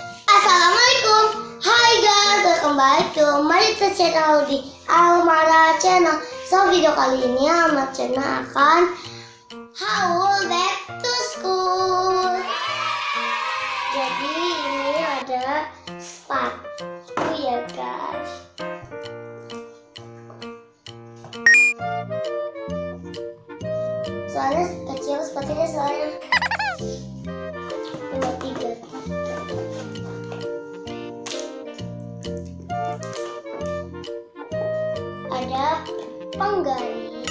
Assalamualaikum. Hai guys, welcome back to my YouTube channel di Almara Channel. So video kali ini Almara Channel akan haul back to school. Jadi ini ada sepatu ya guys. Soalnya kecil sepatunya soalnya 23. Ada penggaris.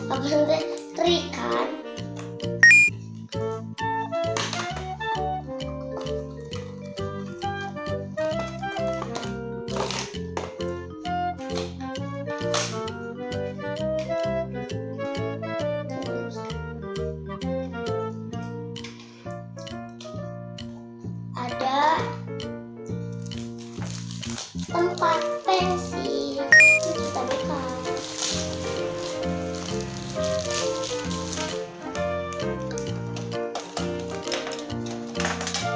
Apa namanya? Terikan. Ada tempat pensil, itu kita buka.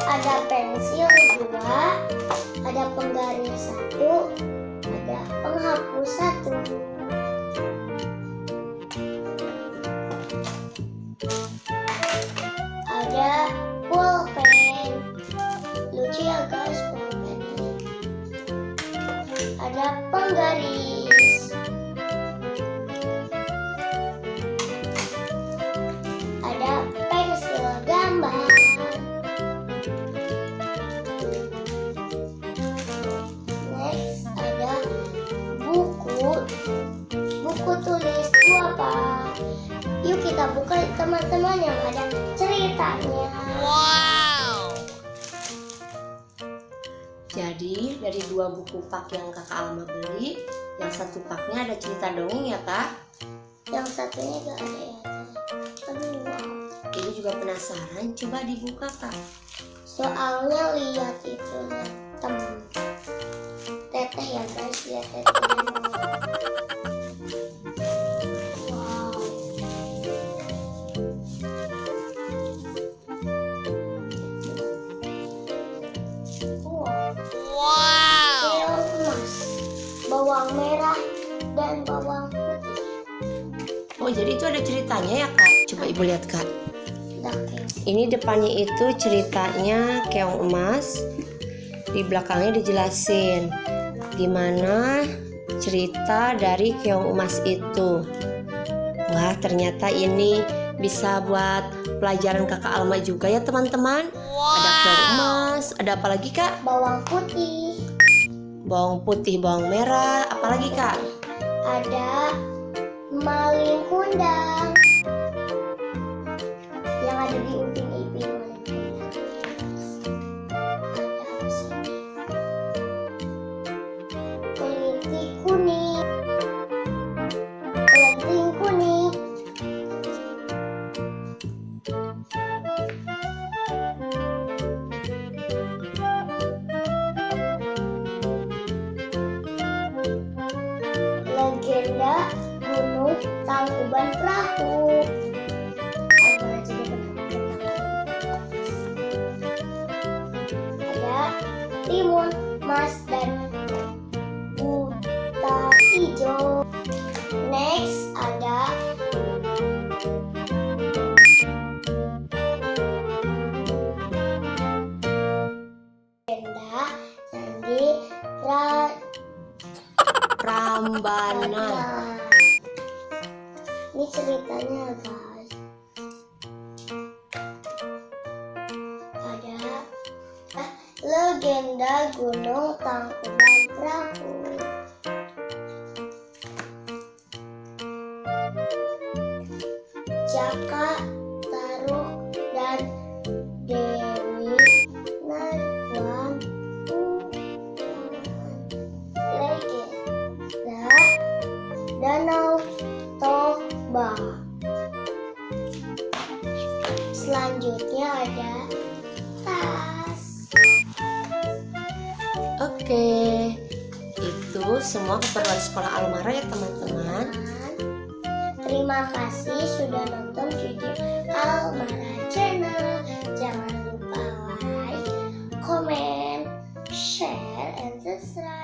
Ada pensil 2, ada penggaris 1, ada penghapus 1. Ada pulpen, lucu ya guys pulpen ini. Ada penggaris, ada pensil gambar, next ada buku tulis 2 pak. Yuk kita buka teman-teman yang ada ceritanya. Wow. Jadi dari 2 buku pak yang kakak Alma beli, yang satu paknya ada cerita dongeng ya kak. Yang satunya gak ada ya. Aduh, wow. Ini juga penasaran, coba dibuka kak. Soalnya lihat itu teteh ya guys, lihat tetehnya. Wow. Wow. Keong emas, bawang merah dan bawang putih. Oh jadi itu ada ceritanya ya kak. Coba ibu lihat kak. Oke. Ini depannya itu ceritanya keong emas. Di belakangnya dijelasin gimana cerita dari keong emas itu. Wah ternyata ini bisa buat pelajaran kakak Alma juga ya teman-teman. Ada keong emas, ada apa lagi kak? Bawang putih. Bawang putih, bawang merah, apalagi kak? Ada maling kundang yang ada di Upin Ipin. Maling kundang. Ada apa sih? Kelinting kuning. Kelinting kuning. Legenda Gunung Tangkuban Perahu. Ada timun, emas, dan buta hijau. Next ada legenda Candi Prambanan. Ini ceritanya guys. Ada legenda Gunung Tangkuban Perahu. Jaka Taruk dan Dewi Najwan. Legenda Danau Toba. Selanjutnya ada tas. Oke, itu semua keperluan sekolah Almara ya teman-teman. Terima kasih sudah nonton video Almara Channel. Jangan subscribe.